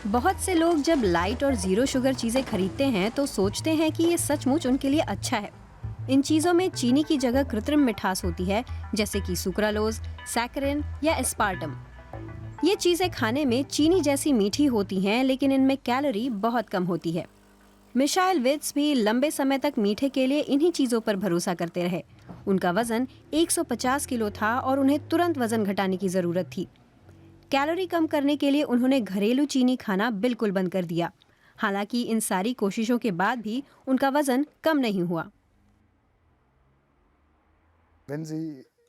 बहुत से लोग जब लाइट और जीरो शुगर चीजें खरीदते हैं तो सोचते हैं कि ये सचमुच उनके लिए अच्छा है। इन चीजों में चीनी की जगह कृत्रिम मिठास होती है, जैसे कि सुक्रालोज, सैकरिन या एस्पार्टम। ये चीजें खाने में चीनी जैसी मीठी होती हैं, लेकिन इनमें कैलोरी बहुत कम होती है। मिशाइल विट्ज भी लंबे समय तक मीठे के लिए इन्हीं चीजों पर भरोसा करते रहे। उनका वजन 150 किलो था और उन्हें तुरंत वजन घटाने की जरूरत थी। कैलोरी कम करने के लिए उन्होंने घरेलू चीनी खाना बिल्कुल बंद कर दिया। हालांकि इन सारी कोशिशों के बाद भी उनका वजन कम नहीं हुआ।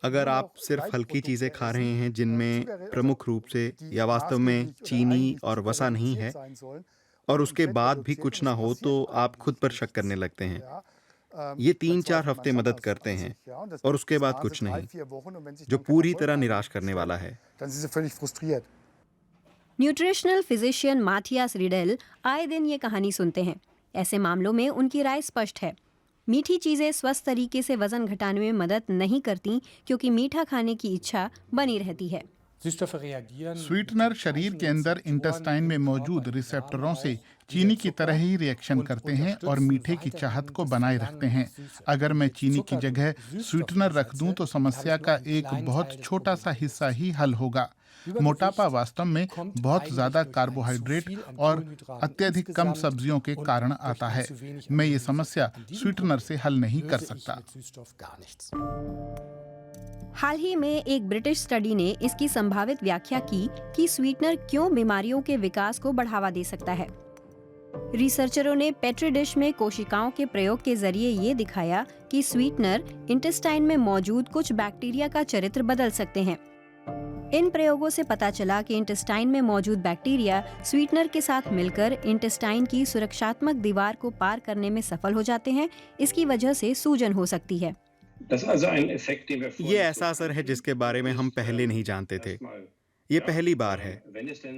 अगर आप सिर्फ हल्की चीजें खा रहे हैं जिनमें प्रमुख रूप से या वास्तव में चीनी और वसा नहीं है, और उसके बाद भी कुछ ना हो, तो आप खुद पर शक करने लगते हैं। ये 3-4 हफ्ते मदद करते हैं और उसके बाद कुछ नहीं, जो पूरी तरह निराश करने वाला है। न्यूट्रिशनल फिजिशियन माथियास रिडेल आए दिन ये कहानी सुनते हैं। ऐसे मामलों में उनकी राय स्पष्ट है। मीठी चीजें स्वस्थ तरीके से वजन घटाने में मदद नहीं करती, क्योंकि मीठा खाने की इच्छा बनी रहती है। स्वीटनर शरीर के अंदर इंटेस्टाइन में मौजूद रिसेप्टरों से चीनी की तरह ही रिएक्शन करते हैं और मीठे की चाहत को बनाए रखते हैं। अगर मैं चीनी की जगह स्वीटनर रख दूं तो समस्या का एक बहुत छोटा सा हिस्सा ही हल होगा। मोटापा वास्तव में बहुत ज्यादा कार्बोहाइड्रेट और अत्यधिक कम सब्जियों के कारण आता है। मैं ये समस्या स्वीटनर से हल नहीं कर सकता। हाल ही में एक ब्रिटिश स्टडी ने इसकी संभावित व्याख्या की कि स्वीटनर क्यों बीमारियों के विकास को बढ़ावा दे सकता है। रिसर्चरों ने पेट्री डिश में कोशिकाओं के प्रयोग के जरिए ये दिखाया कि स्वीटनर इंटेस्टाइन में मौजूद कुछ बैक्टीरिया का चरित्र बदल सकते हैं। इन प्रयोगों से पता चला कि इंटेस्टाइन में मौजूद बैक्टीरिया स्वीटनर के साथ मिलकर इंटेस्टाइन की सुरक्षात्मक दीवार को पार करने में सफल हो जाते हैं। इसकी वजह से सूजन हो सकती है। ये ऐसा असर है जिसके बारे में हम पहले नहीं जानते थे। ये पहली बार है।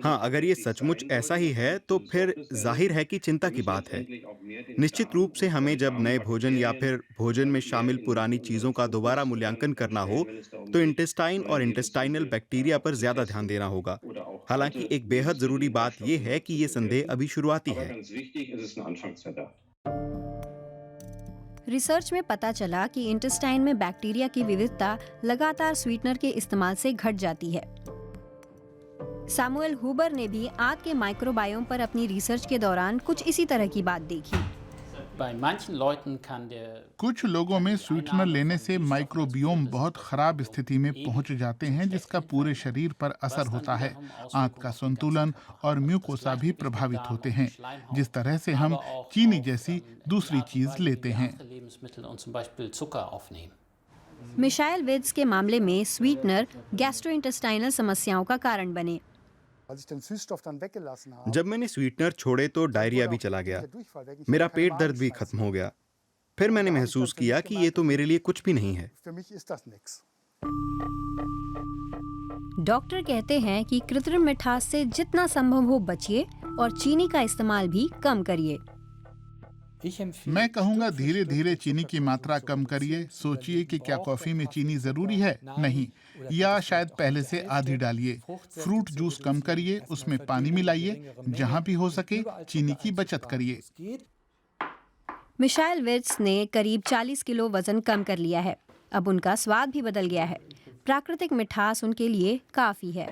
हाँ, अगर ये सचमुच ऐसा ही है तो फिर जाहिर है कि चिंता की बात है। निश्चित रूप से हमें जब नए भोजन या फिर भोजन में शामिल पुरानी चीजों का दोबारा मूल्यांकन करना हो, तो इंटेस्टाइन और इंटेस्टाइनल बैक्टीरिया पर ज्यादा ध्यान देना होगा। हालांकि एक बेहद जरूरी बात यह है कि ये संदेह अभी शुरुआती है। रिसर्च में पता चला कि इंटेस्टाइन में बैक्टीरिया की विविधता लगातार स्वीटनर के इस्तेमाल से घट जाती है। सैमुअल हुबर ने भी आंत के माइक्रोबायोम पर अपनी रिसर्च के दौरान कुछ इसी तरह की बात देखी। कुछ लोगों में स्वीटनर लेने से माइक्रोबियोम बहुत खराब स्थिति में पहुंच जाते हैं, जिसका पूरे शरीर पर असर होता है। आंत का संतुलन और म्यूकोसा भी प्रभावित होते हैं, जिस तरह से हम चीनी जैसी दूसरी चीज लेते हैं। मिशाइल विट्ज के मामले में स्वीटनर गैस्ट्रोइंटेस्टाइनल समस्याओं का कारण बने। जब मैंने स्वीटनर छोड़े तो डायरिया भी चला गया। मेरा पेट दर्द भी खत्म हो गया। फिर मैंने महसूस किया कि ये तो मेरे लिए कुछ भी नहीं है। डॉक्टर कहते हैं कि कृत्रिम मिठास से जितना संभव हो बचिए और चीनी का इस्तेमाल भी कम करिए। मैं कहूँगा धीरे धीरे चीनी की मात्रा कम करिए। सोचिए कि क्या कॉफी में चीनी जरूरी है? नहीं, या शायद पहले से आधी डालिए। फ्रूट जूस कम करिए, उसमें पानी मिलाइए। जहाँ भी हो सके चीनी की बचत करिए। मिशाइल विट्ज ने करीब 40 किलो वजन कम कर लिया है। अब उनका स्वाद भी बदल गया है। प्राकृतिक मिठास उनके लिए काफी है।